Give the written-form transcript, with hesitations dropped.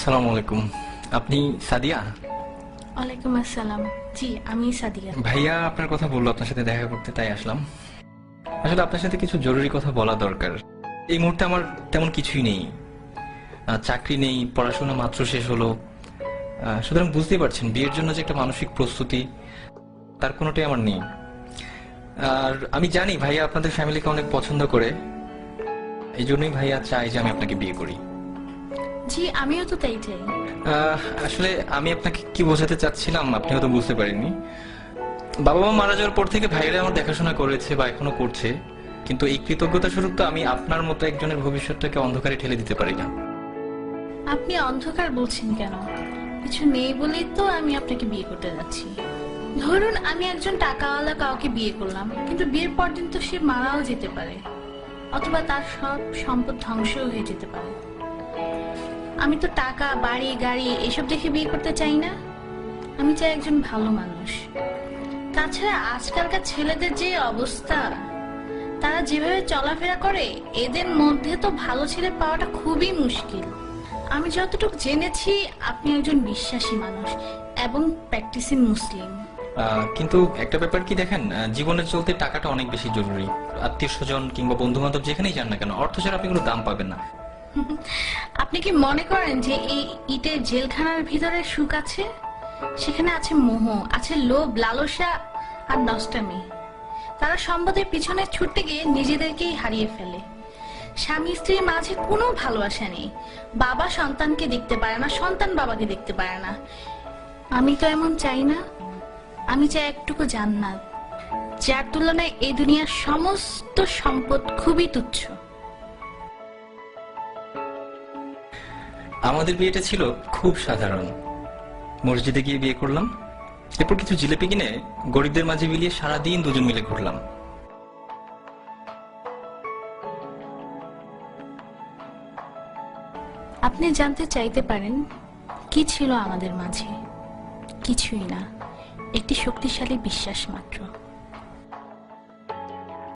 আসসালামু আলাইকুম। আপনি সাদিয়া? ওয়ালাইকুম আসসালাম। জি, আমি সাদিয়া। ভাইয়া আপনার কথা বললো আপনার সাথে দেখা করতে, তাই আসলাম। আসলে আপনার সাথে কিছু জরুরি কথা বলা দরকার। এই মুহূর্তে আমার তেমন কিছুই নেই, চাকরি নেই, পড়াশোনা মাত্র শেষ হলো। সুতরাং বুঝতেই পারছেন বিয়ের জন্য যে একটা মানসিক প্রস্তুতি, তার কোনোটাই আমার নেই। আর আমি জানি ভাইয়া আপনাদের ফ্যামিলিকে অনেক পছন্দ করে, এই জন্যই ভাইয়া চাই যে আমি আপনাকে বিয়ে করি। জি, আমিও তো তাই চাই। আসলে আমি আপনাকে কি বোঝাতে চাচ্ছিলাম আপনি হয়তো বুঝতে পারেননি। বাবা মা মারা যাওয়ার পর থেকে ভাইরা আমার দেখাশোনা করেছে বা এখনো করছে, কিন্তু এই কৃতজ্ঞতা স্বরূপ তো আমি আপনার মতো একজনের ভবিষ্যৎটাকে অন্ধকারে ঠেলে দিতে পারি না। আপনি অন্ধকার বলছেন কেন? কিছু নেই বলেই তো আমি আপনাকে বিয়ে করতে যাচ্ছি। ধরুন আমি একজন টাকাওয়ালা কাউকে বিয়ে করলাম, কিন্তু বিয়ের পর দিন তো সে মারাও যেতে পারে, অথবা তার সব সম্পদ ধ্বংসও হয়ে যেতে পারে। আমি তো টাকা, বাড়ি, গাড়ি এসব দেখে বিয়ে করতে চাই না। আমি চাই একজন ভালো মানুষ। তাছাড়া আজকালকার ছেলেদের যে অবস্থা, তারা যেভাবে চলাফেরা করে, এদের মধ্যে তো ভালো ছেলে পাওয়াটা খুবই মুশকিল। আমি যতটুকু জেনেছি আপনি একজন বিশ্বাসী মানুষ এবং প্র্যাকটিসিং মুসলিম। কিন্তু একটা ব্যাপার কি দেখেন, জীবনে চলতে টাকাটা অনেক বেশি জরুরি। আত্মীয় স্বজন কিংবা বন্ধু বান্ধব যেখানেই যান না কেন, অর্থ ছাড়া আপনি কোনো দাম পাবেন না। আপনি কি মনে করেন যে এই ইটের জেলখানার ভিতরে সুখ আছে? সেখানে আছে মোহ, আছে লোভ, লালসা আর নষ্টামি। তারা সম্পদের পিছনে ছুটতে গিয়ে নিজেদেরকেই হারিয়ে ফেলে। স্বামী স্ত্রীর মাঝে কোনো ভালোবাসা নেই। বাবা সন্তানকে দেখতে পারে না, সন্তান বাবাকে দেখতে পারে না। আমি তো এমন চাই না। আমি চাই একটুকু জান্নাত, যার তুলনায় এই দুনিয়ার সমস্ত সম্পদ খুবই তুচ্ছ। আমাদের বিয়েটা ছিল খুব সাধারণ। মসজিদে গিয়ে বিয়ে করলাম, এরপর কিছু জিলেপি কিনে গরিবদের মাঝে বিলিয়ে সারাদিন দুজন মিলে ঘুরলাম। আপনি জানতে চাইতে পারেন কি ছিল আমাদের মাঝে? কিছুই না, একটি শক্তিশালী বিশ্বাস মাত্র।